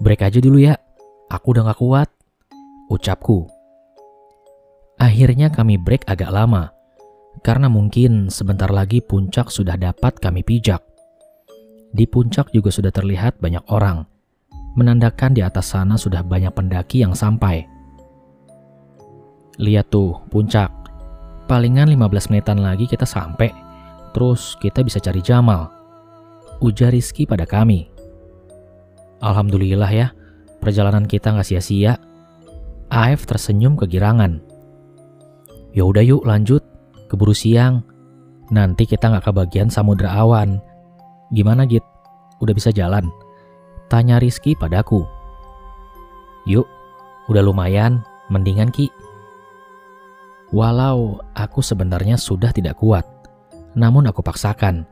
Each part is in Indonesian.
Break aja dulu ya, aku udah gak kuat, ucapku. Akhirnya kami break agak lama, karena mungkin sebentar lagi puncak sudah dapat kami pijak. Di puncak juga sudah terlihat banyak orang, menandakan di atas sana sudah banyak pendaki yang sampai. Lihat tuh, puncak. Palingan 15 menitan lagi kita sampai, terus kita bisa cari Jamal, ujar Rizky pada kami. Alhamdulillah ya, perjalanan kita gak sia-sia. AF tersenyum kegirangan. Ya udah yuk lanjut, keburu siang. Nanti kita gak kebagian samudra awan. Gimana Git? Udah bisa jalan? Tanya Rizky padaku. Yuk, udah lumayan, mendingan Ki. Walau aku sebenarnya sudah tidak kuat, namun aku paksakan.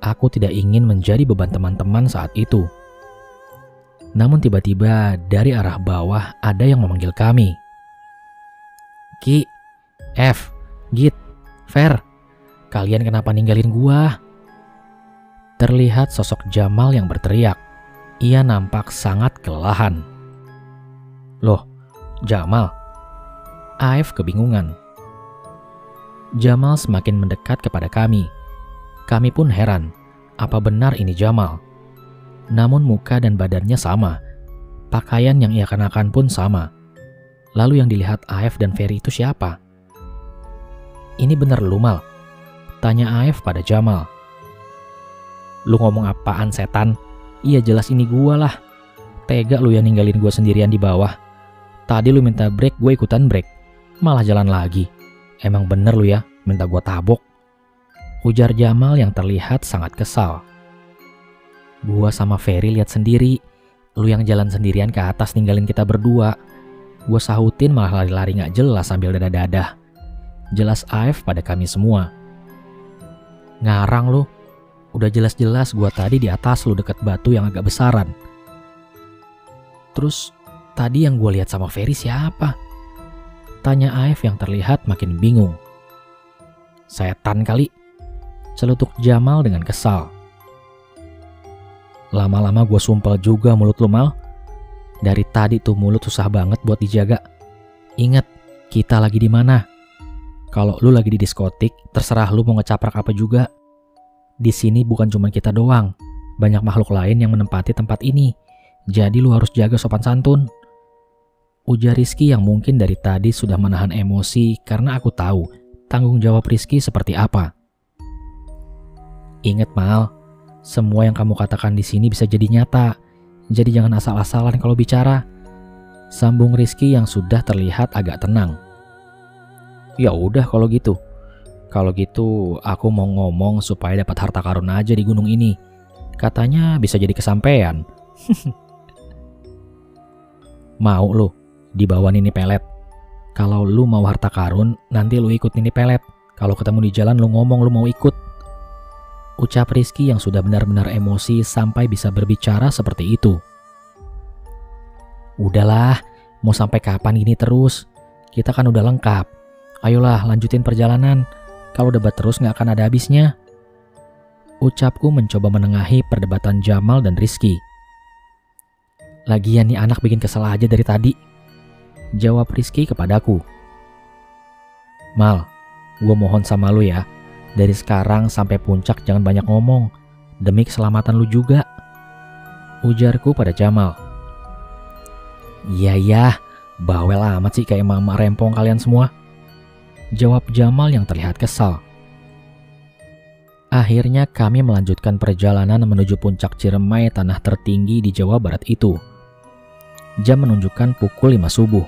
Aku tidak ingin menjadi beban teman-teman saat itu. Namun tiba-tiba dari arah bawah ada yang memanggil kami. Ki, F, Git, Fer, kalian kenapa ninggalin gua? Terlihat sosok Jamal yang berteriak. Ia nampak sangat kelelahan. Loh, Jamal? AF kebingungan. Jamal semakin mendekat kepada kami. Kami pun heran, apa benar ini Jamal? Namun muka dan badannya sama. Pakaian yang ia kenakan pun sama. Lalu yang dilihat AF dan Ferry itu siapa? Ini bener lu Mal? Tanya AF pada Jamal. Lu ngomong apaan setan? Iya jelas ini gua lah. Tega lu yang ninggalin gua sendirian di bawah. Tadi lu minta break, gue ikutan break. Malah jalan lagi. Emang bener lu ya, minta gua tabok. Ujar Jamal yang terlihat sangat kesal. Gua sama Ferry lihat sendiri. Lu yang jalan sendirian ke atas ninggalin kita berdua. Gua sahutin malah lari-lari gak jelas sambil dadah-dadah. Jelas AF pada kami semua. Ngarang lu. Udah jelas-jelas gua tadi di atas lu deket batu yang agak besaran. Terus tadi yang gua lihat sama Ferry siapa? Tanya AF yang terlihat makin bingung. Setan kali. Celutuk Jamal dengan kesal. Lama-lama gua sumpel juga mulut lu Mal. Dari tadi tuh mulut susah banget buat dijaga. Ingat, kita lagi di mana? Kalau lu lagi di diskotik, terserah lu mau ngecaprak apa juga. Di sini bukan cuma kita doang, banyak makhluk lain yang menempati tempat ini. Jadi lu harus jaga sopan santun. Ujar Rizky yang mungkin dari tadi sudah menahan emosi karena aku tahu tanggung jawab Rizky seperti apa. Ingat Mal, semua yang kamu katakan di sini bisa jadi nyata. Jadi jangan asal-asalan kalau bicara. Sambung Rizky yang sudah terlihat agak tenang. Ya udah kalau gitu. Kalau gitu aku mau ngomong supaya dapat harta karun aja di gunung ini. Katanya bisa jadi kesampean. Mau lu dibawa Nini Pelet. Kalau lu mau harta karun, nanti lu ikut Nini Pelet. Kalau ketemu di jalan lu ngomong lu mau ikut. Ucap Rizky yang sudah benar-benar emosi sampai bisa berbicara seperti itu. Udahlah, mau sampai kapan gini terus? Kita kan udah lengkap. Ayolah lanjutin perjalanan. Kalau debat terus gak akan ada habisnya. Ucapku mencoba menengahi perdebatan Jamal dan Rizky. Lagian nih anak bikin kesel aja dari tadi. Jawab Rizky kepadaku. Mal, gue mohon sama lu ya. Dari sekarang sampai puncak jangan banyak ngomong. Demi keselamatan lu juga. Ujarku pada Jamal. Iya, bawel amat sih kayak mama rempong kalian semua. Jawab Jamal yang terlihat kesal. Akhirnya kami melanjutkan perjalanan menuju puncak Ciremai, tanah tertinggi di Jawa Barat itu. Jam menunjukkan pukul 5 subuh.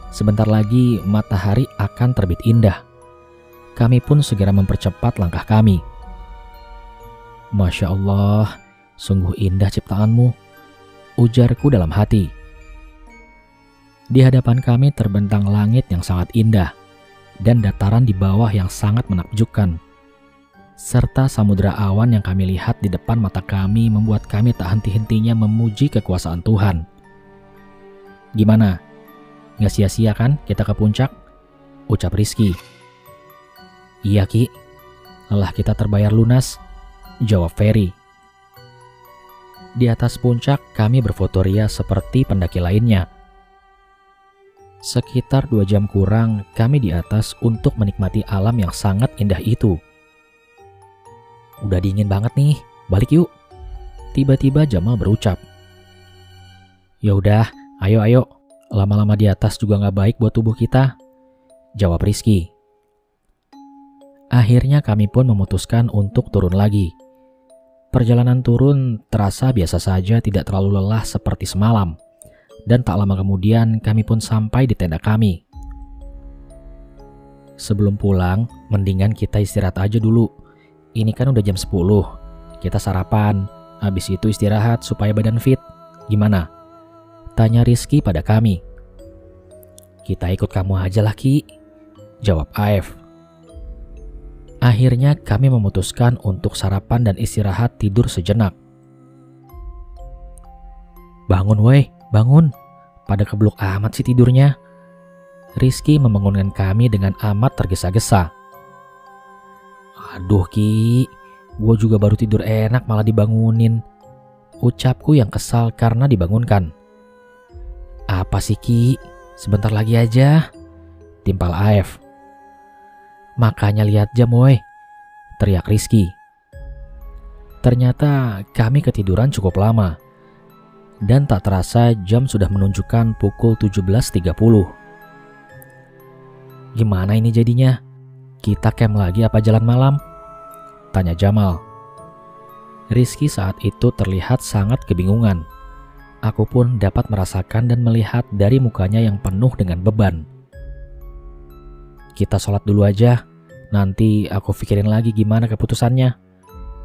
Sebentar lagi matahari akan terbit indah. Kami pun segera mempercepat langkah kami. Masya Allah, sungguh indah ciptaanmu, ujarku dalam hati. Di hadapan kami terbentang langit yang sangat indah dan dataran di bawah yang sangat menakjubkan. Serta samudra awan yang kami lihat di depan mata kami membuat kami tak henti-hentinya memuji kekuasaan Tuhan. Gimana? Nggak sia-sia kan kita ke puncak? Ucap Rizky. Iya Ki, lelah kita terbayar lunas, jawab Ferry. Di atas puncak kami berfotoria seperti pendaki lainnya. Sekitar 2 jam kurang kami di atas untuk menikmati alam yang sangat indah itu. Udah dingin banget nih, balik yuk. Tiba-tiba Jamal berucap. Ya udah, ayo. Lama-lama di atas juga gak baik buat tubuh kita, jawab Rizky. Akhirnya kami pun memutuskan untuk turun lagi. Perjalanan turun terasa biasa saja, tidak terlalu lelah seperti semalam. Dan tak lama kemudian kami pun sampai di tenda kami. Sebelum pulang, mendingan kita istirahat aja dulu. Ini kan udah jam 10. Kita sarapan, habis itu istirahat supaya badan fit. Gimana? Tanya Rizky pada kami. Kita ikut kamu aja lah, Ki, jawab Aef. Akhirnya kami memutuskan untuk sarapan dan istirahat tidur sejenak. Bangun woi, bangun. Pada kebluk amat sih tidurnya. Rizky membangunkan kami dengan amat tergesa-gesa. Aduh Ki, gue juga baru tidur enak malah dibangunin. Ucapku yang kesal karena dibangunkan. Apa sih Ki, sebentar lagi aja, timpal Aef. Makanya lihat jam woi, teriak Rizky. Ternyata kami ketiduran cukup lama. Dan tak terasa jam sudah menunjukkan pukul 17.30. Gimana ini jadinya? Kita camp lagi apa jalan malam? Tanya Jamal. Rizky saat itu terlihat sangat kebingungan. Aku pun dapat merasakan dan melihat dari mukanya yang penuh dengan beban. Kita sholat dulu aja, nanti aku pikirin lagi gimana keputusannya,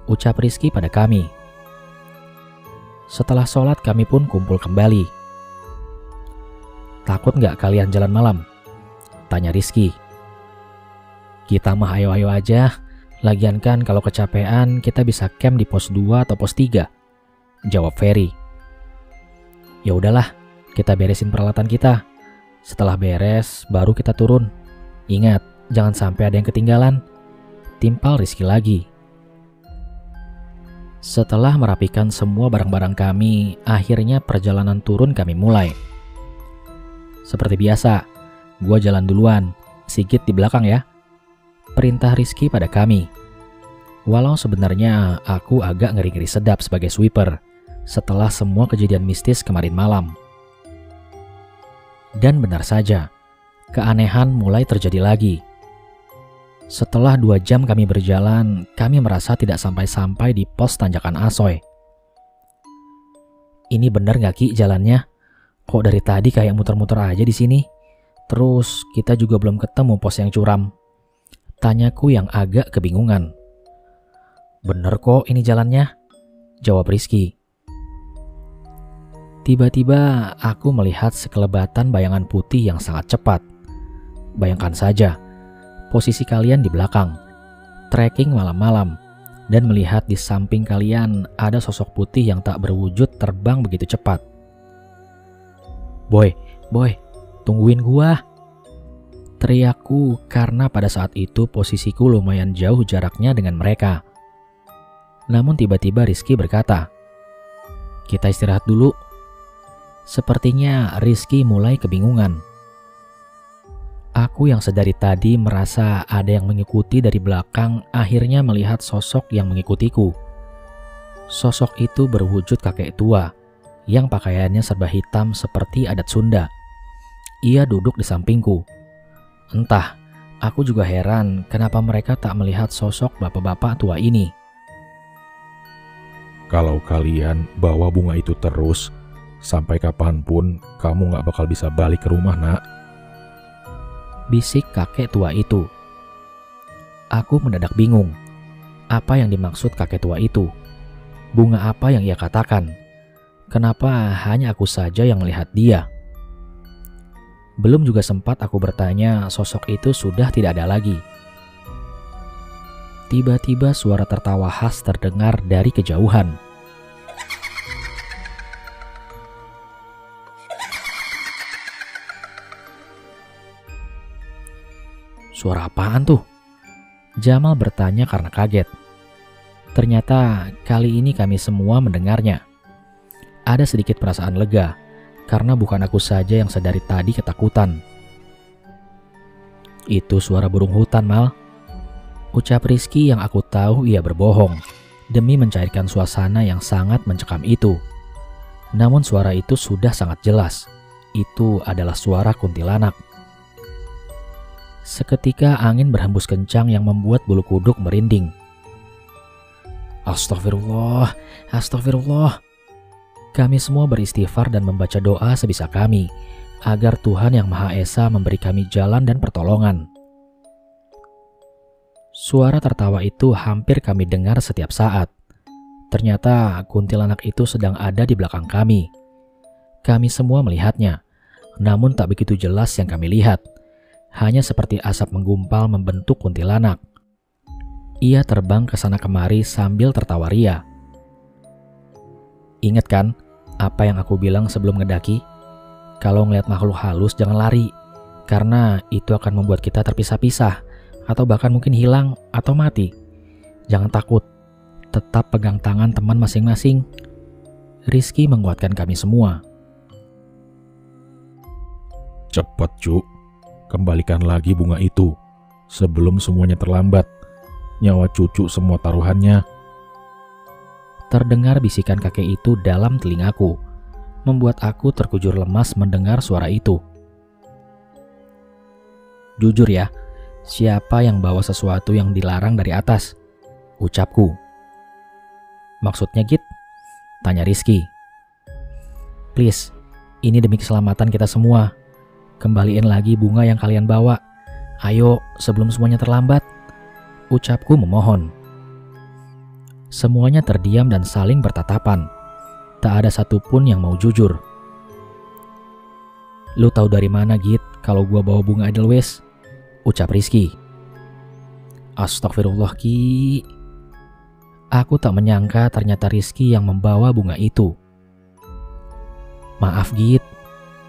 ucap Rizky pada kami. Setelah sholat kami pun kumpul kembali. Takut nggak kalian jalan malam? Tanya Rizky. Kita mah ayo-ayo aja, lagian kan kalau kecapean kita bisa camp di pos 2 atau pos 3, jawab Ferry. Ya udahlah, kita beresin peralatan kita. Setelah beres, baru kita turun. Ingat, jangan sampai ada yang ketinggalan, timpal Rizky lagi. Setelah merapikan semua barang-barang kami, akhirnya perjalanan turun kami mulai. Seperti biasa, gua jalan duluan, Sigit di belakang ya, perintah Rizky pada kami. Walau sebenarnya aku agak ngeri-ngeri sedap sebagai sweeper setelah semua kejadian mistis kemarin malam. Dan benar saja, keanehan mulai terjadi lagi. Setelah 2 jam kami berjalan, kami merasa tidak sampai-sampai di pos tanjakan Asoy. Ini bener gak Ki jalannya? Kok dari tadi kayak muter-muter aja di sini? Terus kita juga belum ketemu pos yang curam, tanyaku yang agak kebingungan. Bener kok ini jalannya, jawab Rizky. Tiba-tiba aku melihat sekelebatan bayangan putih yang sangat cepat. Bayangkan saja, posisi kalian di belakang, trekking malam-malam, dan melihat di samping kalian ada sosok putih yang tak berwujud terbang begitu cepat. Boy, tungguin gua, teriakku karena pada saat itu posisiku lumayan jauh jaraknya dengan mereka. Namun tiba-tiba Rizky berkata, kita istirahat dulu. Sepertinya Rizky mulai kebingungan. Aku yang sedari tadi merasa ada yang mengikuti dari belakang akhirnya melihat sosok yang mengikutiku. Sosok itu berwujud kakek tua yang pakaiannya serba hitam seperti adat Sunda. Ia duduk di sampingku. Entah, aku juga heran kenapa mereka tak melihat sosok bapak-bapak tua ini. Kalau kalian bawa bunga itu terus, sampai kapanpun kamu gak bakal bisa balik ke rumah, nak, bisik kakek tua itu. Aku mendadak bingung. Apa yang dimaksud kakek tua itu? Bunga apa yang ia katakan? Kenapa hanya aku saja yang melihat dia? Belum juga sempat aku bertanya, sosok itu sudah tidak ada lagi. Tiba-tiba suara tertawa khas terdengar dari kejauhan. Suara apaan tuh? Jamal bertanya karena kaget. Ternyata kali ini kami semua mendengarnya. Ada sedikit perasaan lega, karena bukan aku saja yang sedari tadi ketakutan. Itu suara burung hutan, Mal. Ucap Rizky yang aku tahu ia berbohong, demi mencairkan suasana yang sangat mencekam itu. Namun suara itu sudah sangat jelas. Itu adalah suara kuntilanak. Seketika angin berhembus kencang yang membuat bulu kuduk merinding. Astagfirullah, astagfirullah. Kami semua beristighfar dan membaca doa sebisa kami, agar Tuhan Yang Maha Esa memberi kami jalan dan pertolongan. Suara tertawa itu hampir kami dengar setiap saat. Ternyata kuntilanak itu sedang ada di belakang kami. Kami semua melihatnya, namun tak begitu jelas yang kami lihat. Hanya seperti asap menggumpal membentuk kuntilanak. Ia terbang ke sana kemari sambil tertawa ria. Ingat kan apa yang aku bilang sebelum ngedaki? Kalau ngeliat makhluk halus jangan lari, karena itu akan membuat kita terpisah-pisah, atau bahkan mungkin hilang atau mati. Jangan takut, tetap pegang tangan teman masing-masing. Rizky menguatkan kami semua. Cepat, Cu. Kembalikan lagi bunga itu sebelum semuanya terlambat. Nyawa cucu semua taruhannya. Terdengar bisikan kakek itu dalam telingaku, membuat aku terkujur lemas mendengar suara itu. Jujur ya, siapa yang bawa sesuatu yang dilarang dari atas? Ucapku. Maksudnya Git? Tanya Rizky. Please, ini demi keselamatan kita semua. Kembaliin lagi bunga yang kalian bawa. Ayo, sebelum semuanya terlambat. Ucapku memohon. Semuanya terdiam dan saling bertatapan. Tak ada satupun yang mau jujur. Lu tahu dari mana Git kalau gua bawa bunga Edelweiss? Ucap Rizky. Astagfirullah Ki. Aku tak menyangka ternyata Rizky yang membawa bunga itu. Maaf Git,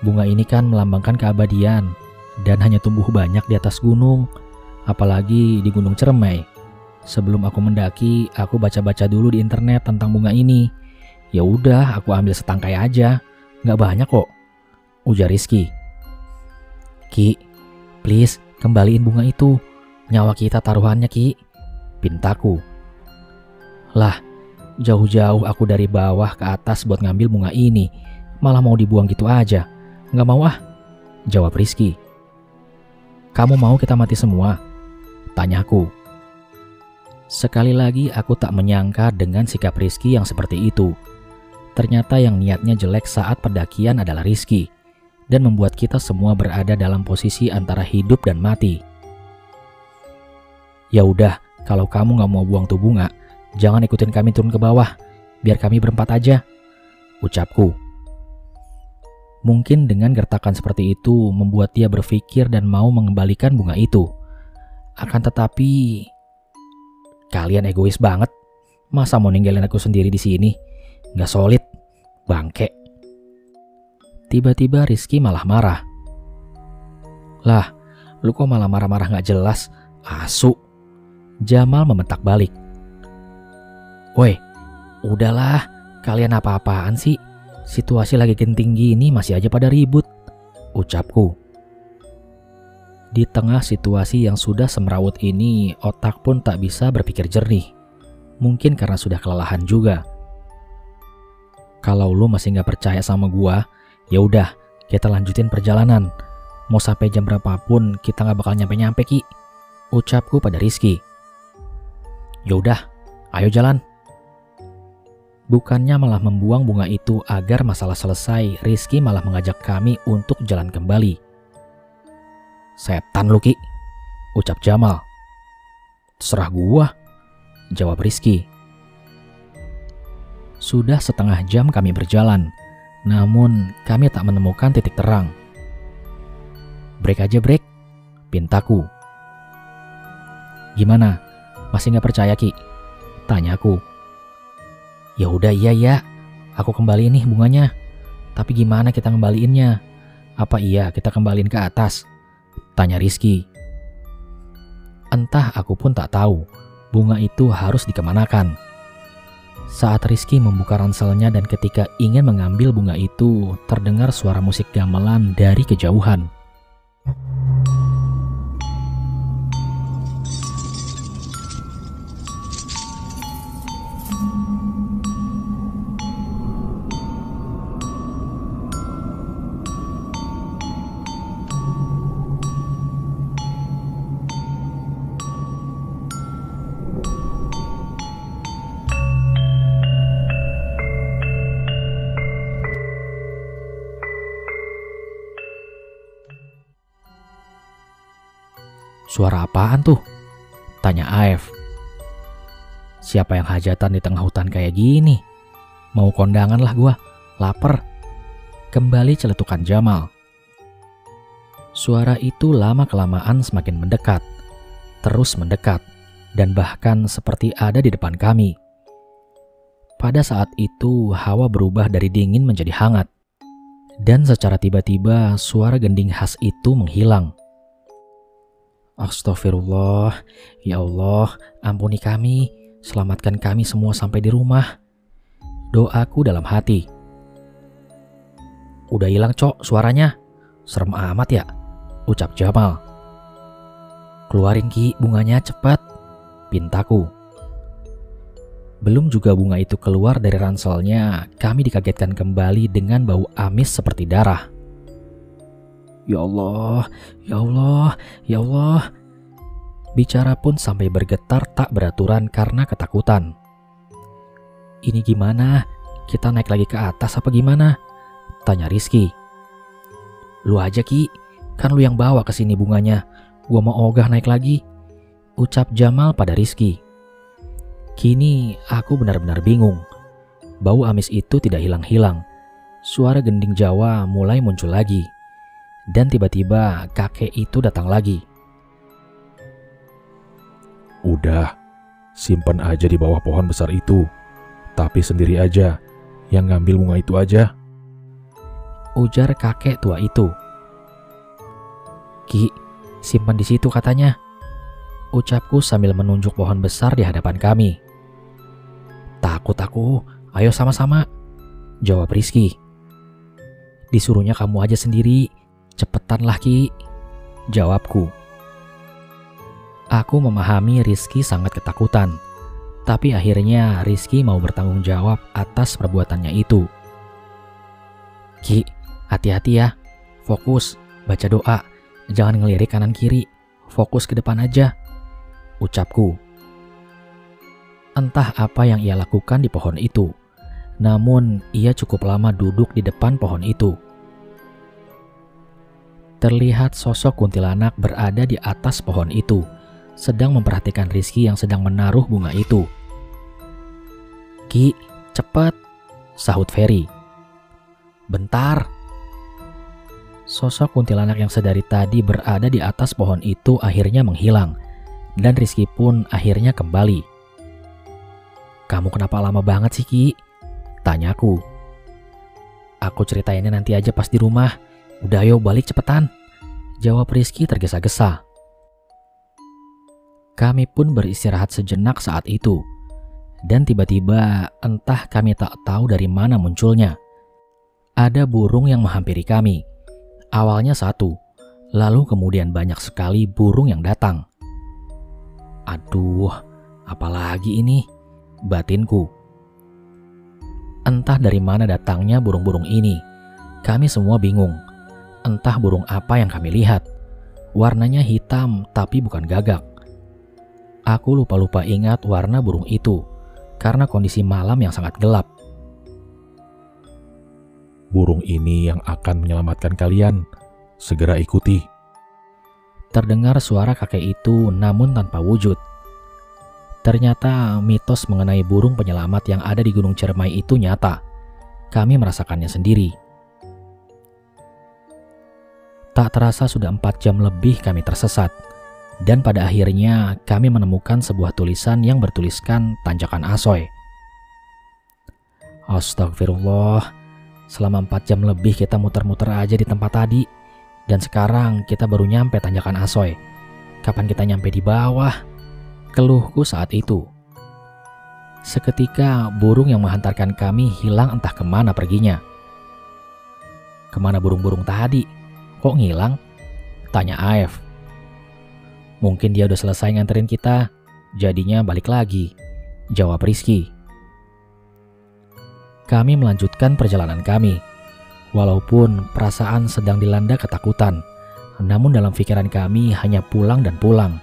bunga ini kan melambangkan keabadian dan hanya tumbuh banyak di atas gunung, apalagi di Gunung Ciremai. Sebelum aku mendaki, aku baca-baca dulu di internet tentang bunga ini. Ya udah, aku ambil setangkai aja, nggak banyak kok. Ujar Rizky. Ki, please kembaliin bunga itu. Nyawa kita taruhannya Ki, pintaku. Lah, jauh-jauh aku dari bawah ke atas buat ngambil bunga ini, malah mau dibuang gitu aja. Nggak mau ah, jawab Rizky. Kamu mau kita mati semua? Tanyaku. Sekali lagi aku tak menyangka dengan sikap Rizky yang seperti itu. Ternyata yang niatnya jelek saat pendakian adalah Rizky, dan membuat kita semua berada dalam posisi antara hidup dan mati. Ya udah, kalau kamu nggak mau buang tuh bunga, jangan ikutin kami turun ke bawah, biar kami berempat aja, ucapku. Mungkin dengan gertakan seperti itu membuat dia berpikir dan mau mengembalikan bunga itu. Akan tetapi, kalian egois banget. Masa mau ninggalin aku sendiri di sini? Nggak solid, bangke. Tiba-tiba Rizky malah marah. Lah, lu kok malah marah-marah nggak jelas? Asu. Jamal membentak balik. Woi, udahlah, kalian apa-apaan sih? Situasi lagi genting gini masih aja pada ribut, ucapku. Di tengah situasi yang sudah semrawut ini, otak pun tak bisa berpikir jernih. Mungkin karena sudah kelelahan juga. Kalau lu masih gak percaya sama gua, ya udah, kita lanjutin perjalanan. Mau sampai jam berapapun kita gak bakal nyampe-nyampe Ki, ucapku pada Rizky. Ya udah, ayo jalan. Bukannya malah membuang bunga itu agar masalah selesai, Rizky malah mengajak kami untuk jalan kembali. Setan lu Ki, ucap Jamal. Terserah gua, jawab Rizky. Sudah setengah jam kami berjalan, namun kami tak menemukan titik terang. Break aja break, pintaku. Gimana, masih gak percaya Ki? Tanyaku. Ya udah iya, aku kembaliin nih bunganya. Tapi gimana kita ngembaliinnya? Apa iya kita kembaliin ke atas? Tanya Rizky. Entah, aku pun tak tahu bunga itu harus dikemanakan. Saat Rizky membuka ranselnya dan ketika ingin mengambil bunga itu, terdengar suara musik gamelan dari kejauhan. "Suara apaan tuh?" tanya Aef. "Siapa yang hajatan di tengah hutan kayak gini? Mau kondangan lah gua, lapar." Kembali celetukan Jamal. Suara itu lama-kelamaan semakin mendekat, terus mendekat, dan bahkan seperti ada di depan kami. Pada saat itu, hawa berubah dari dingin menjadi hangat. Dan secara tiba-tiba, suara gending khas itu menghilang. "Astagfirullah, ya Allah, ampuni kami, selamatkan kami semua sampai di rumah," doaku dalam hati. "Udah hilang, Cok, suaranya. Serem amat ya," ucap Jamal. "Keluarin Ki bunganya cepat," pintaku. Belum juga bunga itu keluar dari ranselnya, kami dikagetkan kembali dengan bau amis seperti darah. "Ya Allah, ya Allah, ya Allah." Bicara pun sampai bergetar tak beraturan karena ketakutan. "Ini gimana? Kita naik lagi ke atas apa gimana?" tanya Rizky. "Lu aja Ki, kan lu yang bawa ke sini bunganya. Gua mau ogah naik lagi," ucap Jamal pada Rizky. Kini aku benar-benar bingung. Bau amis itu tidak hilang-hilang. Suara gending Jawa mulai muncul lagi. Dan tiba-tiba kakek itu datang lagi. Udah, simpan aja di bawah pohon besar itu. Tapi sendiri aja, yang ngambil bunga itu aja, ujar kakek tua itu. "Ki, simpan di situ katanya," ucapku sambil menunjuk pohon besar di hadapan kami. "Takut aku, ayo sama-sama," jawab Rizky. "Disuruhnya kamu aja sendiri, cepetanlah Ki," jawabku. Aku memahami Rizky sangat ketakutan, tapi akhirnya Rizky mau bertanggung jawab atas perbuatannya itu. "Ki, hati-hati ya, fokus, baca doa, jangan ngelirik kanan kiri, fokus ke depan aja," ucapku. Entah apa yang ia lakukan di pohon itu, namun ia cukup lama duduk di depan pohon itu. Terlihat sosok kuntilanak berada di atas pohon itu, sedang memperhatikan Rizky yang sedang menaruh bunga itu. "Ki, cepat," sahut Ferry. "Bentar." Sosok kuntilanak yang sedari tadi berada di atas pohon itu akhirnya menghilang, dan Rizky pun akhirnya kembali. "Kamu kenapa lama banget sih, Ki?" tanyaku. "Aku ceritainnya nanti aja pas di rumah. Udah ayo balik cepetan," jawab Rizky tergesa-gesa. Kami pun beristirahat sejenak saat itu. Dan tiba-tiba entah kami tak tahu dari mana munculnya. Ada burung yang menghampiri kami. Awalnya satu, lalu kemudian banyak sekali burung yang datang. "Aduh, apalagi ini?" batinku. Entah dari mana datangnya burung-burung ini. Kami semua bingung. Entah burung apa yang kami lihat. Warnanya hitam tapi bukan gagak. Aku lupa-lupa ingat warna burung itu karena kondisi malam yang sangat gelap. "Burung ini yang akan menyelamatkan kalian. Segera ikuti." Terdengar suara kakek itu namun tanpa wujud. Ternyata mitos mengenai burung penyelamat yang ada di Gunung Ciremai itu nyata. Kami merasakannya sendiri. Tak terasa sudah 4 jam lebih kami tersesat. Dan pada akhirnya kami menemukan sebuah tulisan yang bertuliskan Tanjakan Asoy. Astagfirullah, selama 4 jam lebih kita muter-muter aja di tempat tadi. Dan sekarang kita baru nyampe Tanjakan Asoy. Kapan kita nyampe di bawah? Keluhku saat itu. Seketika burung yang menghantarkan kami hilang entah kemana perginya. "Kemana burung-burung tadi? Kok ngilang?" tanya Aef. "Mungkin dia udah selesai nganterin kita, jadinya balik lagi," jawab Rizky. Kami melanjutkan perjalanan kami. Walaupun perasaan sedang dilanda ketakutan, namun dalam pikiran kami hanya pulang dan pulang.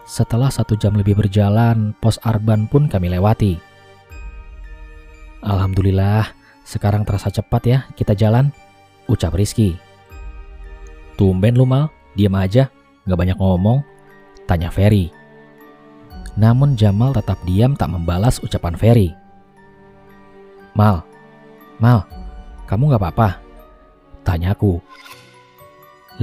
Setelah 1 jam lebih berjalan, pos Arban pun kami lewati. "Alhamdulillah, sekarang terasa cepat ya kita jalan," ucap Rizky. "Tumben lu Mal, diam aja, gak banyak ngomong," tanya Ferry. Namun Jamal tetap diam tak membalas ucapan Ferry. Mal, kamu gak apa-apa?" tanyaku.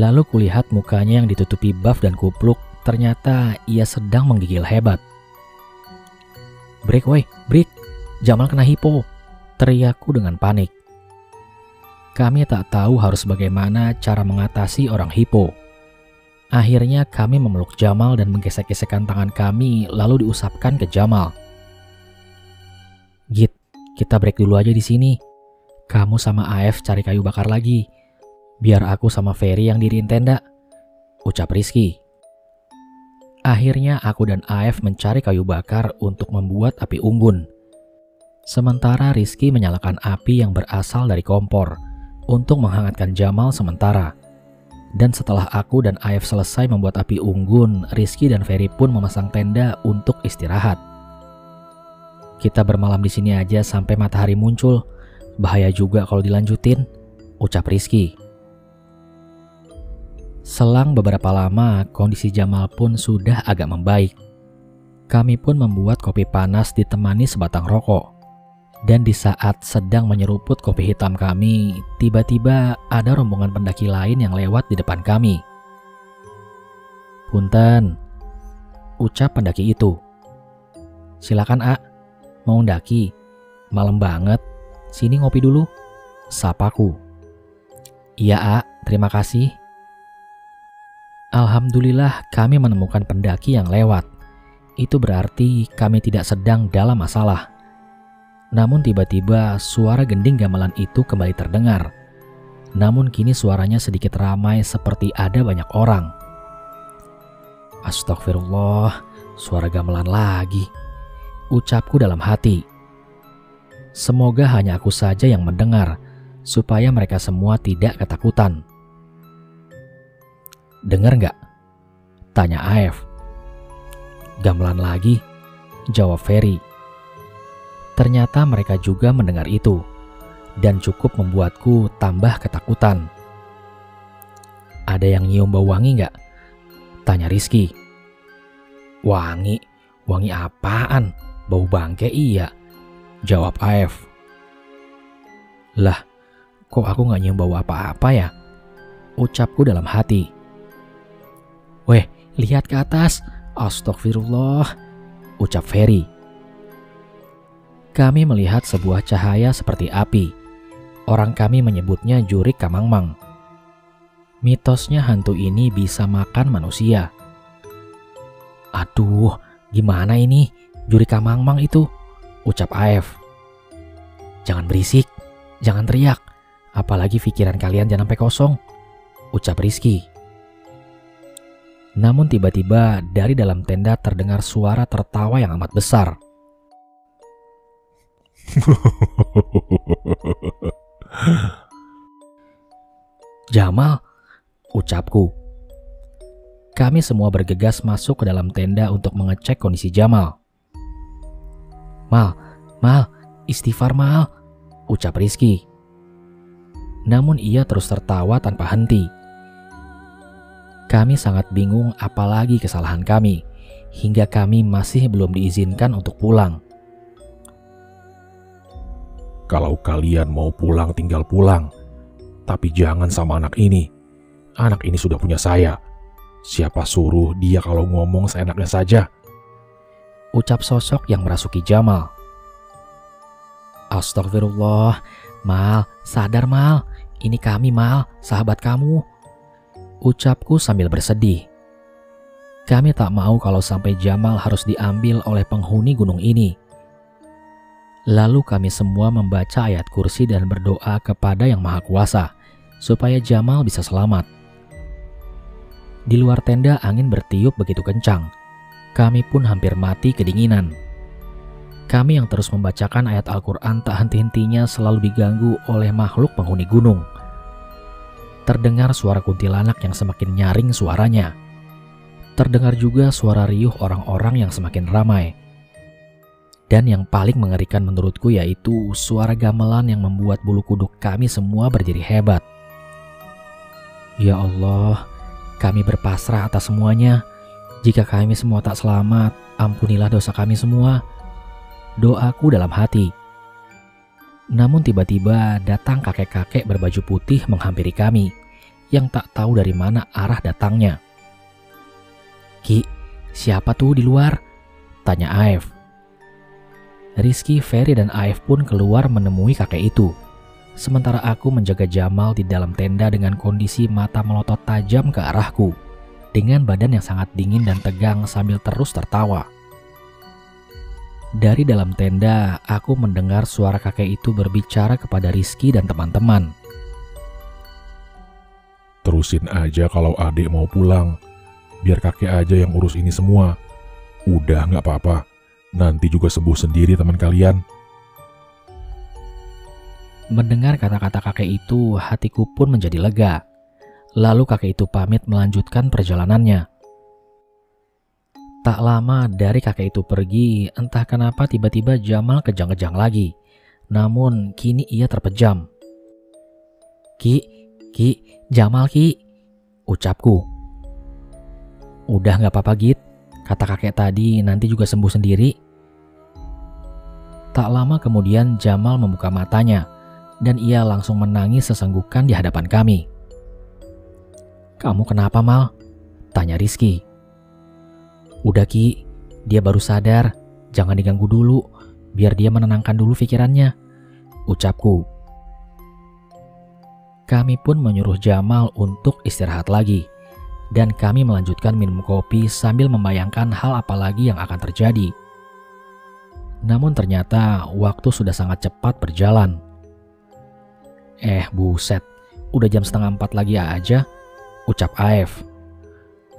Lalu kulihat mukanya yang ditutupi buff dan kupluk, ternyata ia sedang menggigil hebat. "Break woi, break, Jamal kena hipo," teriakku dengan panik. Kami tak tahu harus bagaimana cara mengatasi orang hipo. Akhirnya kami memeluk Jamal dan menggesek-gesekkan tangan kami lalu diusapkan ke Jamal. "Git, kita break dulu aja di sini. Kamu sama Aef cari kayu bakar lagi. Biar aku sama Ferry yang diriin tenda," ucap Rizky. Akhirnya aku dan Aef mencari kayu bakar untuk membuat api unggun. Sementara Rizky menyalakan api yang berasal dari kompor untuk menghangatkan Jamal sementara. Dan setelah aku dan Aef selesai membuat api unggun, Rizky dan Ferry pun memasang tenda untuk istirahat. "Kita bermalam di sini aja sampai matahari muncul. Bahaya juga kalau dilanjutin," ucap Rizky. Selang beberapa lama, kondisi Jamal pun sudah agak membaik. Kami pun membuat kopi panas ditemani sebatang rokok. Dan di saat sedang menyeruput kopi hitam kami, tiba-tiba ada rombongan pendaki lain yang lewat di depan kami. "Punten," ucap pendaki itu. "Silakan A, mau ndaki? Malam banget, sini ngopi dulu," sapaku. "Iya A, terima kasih." Alhamdulillah kami menemukan pendaki yang lewat. Itu berarti kami tidak sedang dalam masalah. Namun tiba-tiba suara gending gamelan itu kembali terdengar. Namun kini suaranya sedikit ramai seperti ada banyak orang. "Astagfirullah, suara gamelan lagi," ucapku dalam hati. Semoga hanya aku saja yang mendengar, supaya mereka semua tidak ketakutan. "Dengar nggak?" tanya Aef. "Gamelan lagi," jawab Ferry. Ternyata mereka juga mendengar itu, dan cukup membuatku tambah ketakutan. "Ada yang nyium bau wangi nggak?" tanya Rizky. Wangi apaan? Bau bangke iya," jawab Aef. "Lah, kok aku nggak nyium bau apa-apa ya?" ucapku dalam hati. "Weh, lihat ke atas. Astagfirullah," ucap Ferry. Kami melihat sebuah cahaya seperti api. Orang kami menyebutnya jurik kamangmang. Mitosnya hantu ini bisa makan manusia. "Aduh, gimana ini? Jurik kamangmang itu," ucap Aef. "Jangan berisik, jangan teriak. Apalagi pikiran kalian jangan sampai kosong," ucap Rizky. Namun tiba-tiba dari dalam tenda terdengar suara tertawa yang amat besar. "Jamal," ucapku. Kami semua bergegas masuk ke dalam tenda untuk mengecek kondisi Jamal. Mal, istighfar Mal," ucap Rizky. Namun ia terus tertawa tanpa henti. Kami sangat bingung apalagi kesalahan kami, hingga kami masih belum diizinkan untuk pulang. "Kalau kalian mau pulang tinggal pulang, tapi jangan sama anak ini. Anak ini sudah punya saya. Siapa suruh dia kalau ngomong seenaknya saja?" ucap sosok yang merasuki Jamal. "Astagfirullah, Mal, sadar Mal. Ini kami Mal, sahabat kamu," ucapku sambil bersedih. Kami tak mau kalau sampai Jamal harus diambil oleh penghuni gunung ini. Lalu kami semua membaca ayat kursi dan berdoa kepada Yang Maha Kuasa supaya Jamal bisa selamat. Di luar tenda angin bertiup begitu kencang. Kami pun hampir mati kedinginan. Kami yang terus membacakan ayat Al-Quran tak henti-hentinya selalu diganggu oleh makhluk penghuni gunung. Terdengar suara kuntilanak yang semakin nyaring suaranya. Terdengar juga suara riuh orang-orang yang semakin ramai. Dan yang paling mengerikan menurutku yaitu suara gamelan yang membuat bulu kuduk kami semua berdiri hebat. Ya Allah, kami berpasrah atas semuanya. Jika kami semua tak selamat, ampunilah dosa kami semua. Doaku dalam hati. Namun tiba-tiba datang kakek-kakek berbaju putih menghampiri kami, yang tak tahu dari mana arah datangnya. "Ki, siapa tuh di luar?" tanya Aef. Rizky, Ferry, dan Aef pun keluar menemui kakek itu. Sementara aku menjaga Jamal di dalam tenda dengan kondisi mata melotot tajam ke arahku, dengan badan yang sangat dingin dan tegang sambil terus tertawa. Dari dalam tenda, aku mendengar suara kakek itu berbicara kepada Rizky dan teman-teman. Terusin aja kalau adik mau pulang. Biar kakek aja yang urus ini semua. Udah nggak apa-apa. Nanti juga sembuh sendiri teman kalian. Mendengar kata-kata kakek itu, hatiku pun menjadi lega. Lalu kakek itu pamit melanjutkan perjalanannya. Tak lama dari kakek itu pergi, entah kenapa tiba-tiba Jamal kejang-kejang lagi. Namun kini ia terpejam. Ki, Jamal Ki, ucapku. Udah gak apa-apa Git, kata kakek tadi, nanti juga sembuh sendiri. Tak lama kemudian Jamal membuka matanya dan ia langsung menangis sesenggukan di hadapan kami. "Kamu kenapa, Mal?" tanya Rizky. "Udah Ki, dia baru sadar, jangan diganggu dulu, biar dia menenangkan dulu pikirannya," ucapku. Kami pun menyuruh Jamal untuk istirahat lagi. Dan kami melanjutkan minum kopi sambil membayangkan hal apa lagi yang akan terjadi. Namun ternyata waktu sudah sangat cepat berjalan. Buset, udah jam 3:30 lagi aja, ucap Aef.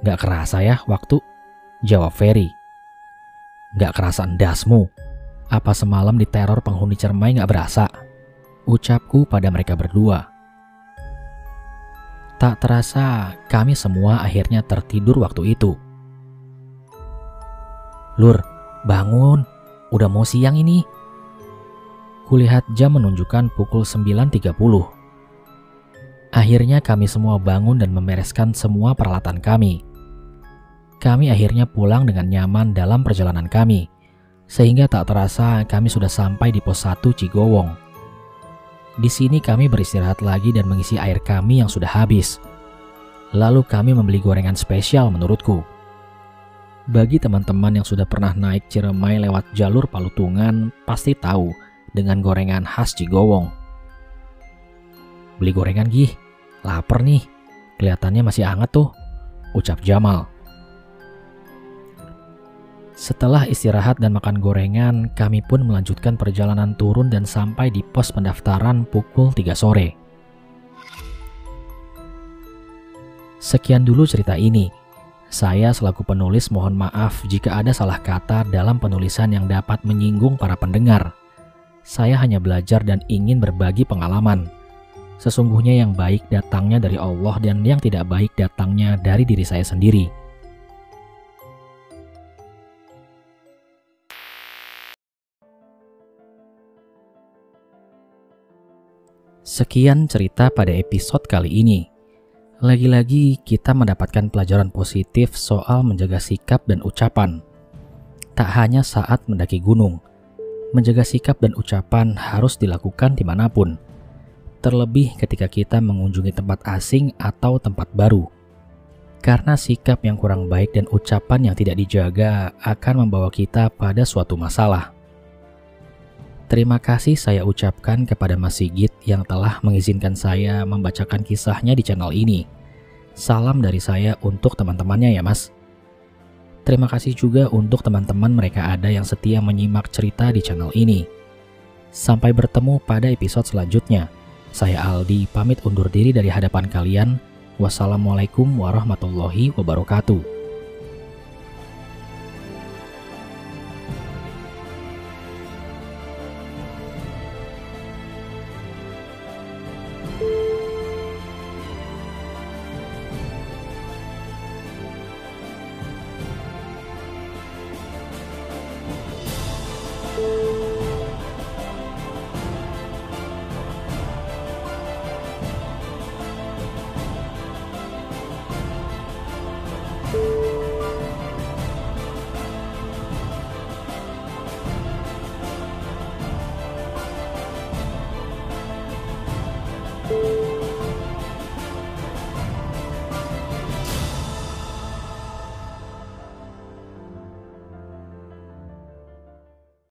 "Gak kerasa ya waktu," jawab Ferry. "Gak kerasa endasmu. Apa semalam diteror penghuni Cermai gak berasa?" ucapku pada mereka berdua. Tak terasa, kami semua akhirnya tertidur waktu itu. "Lur, bangun, udah mau siang ini." Kulihat jam menunjukkan pukul 9.30. Akhirnya kami semua bangun dan membereskan semua peralatan kami. Kami akhirnya pulang dengan nyaman dalam perjalanan kami, sehingga tak terasa kami sudah sampai di pos 1 Cigowong. Di sini kami beristirahat lagi dan mengisi air kami yang sudah habis. Lalu kami membeli gorengan spesial menurutku. Bagi teman-teman yang sudah pernah naik Ciremai lewat jalur Palutungan pasti tahu dengan gorengan khas Cigowong. "Beli gorengan Gih, lapar nih, kelihatannya masih hangat tuh," ucap Jamal. Setelah istirahat dan makan gorengan, kami pun melanjutkan perjalanan turun dan sampai di pos pendaftaran pukul 3 sore. Sekian dulu cerita ini. Saya selaku penulis mohon maaf jika ada salah kata dalam penulisan yang dapat menyinggung para pendengar. Saya hanya belajar dan ingin berbagi pengalaman. Sesungguhnya yang baik datangnya dari Allah dan yang tidak baik datangnya dari diri saya sendiri. Sekian cerita pada episode kali ini. Lagi-lagi kita mendapatkan pelajaran positif soal menjaga sikap dan ucapan. Tak hanya saat mendaki gunung, menjaga sikap dan ucapan harus dilakukan dimanapun. Terlebih ketika kita mengunjungi tempat asing atau tempat baru. Karena sikap yang kurang baik dan ucapan yang tidak dijaga akan membawa kita pada suatu masalah. Terima kasih saya ucapkan kepada Mas Sigit yang telah mengizinkan saya membacakan kisahnya di channel ini. Salam dari saya untuk teman-temannya ya Mas. Terima kasih juga untuk teman-teman Mereka Ada yang setia menyimak cerita di channel ini. Sampai bertemu pada episode selanjutnya. Saya Aldi pamit undur diri dari hadapan kalian. Wassalamualaikum warahmatullahi wabarakatuh.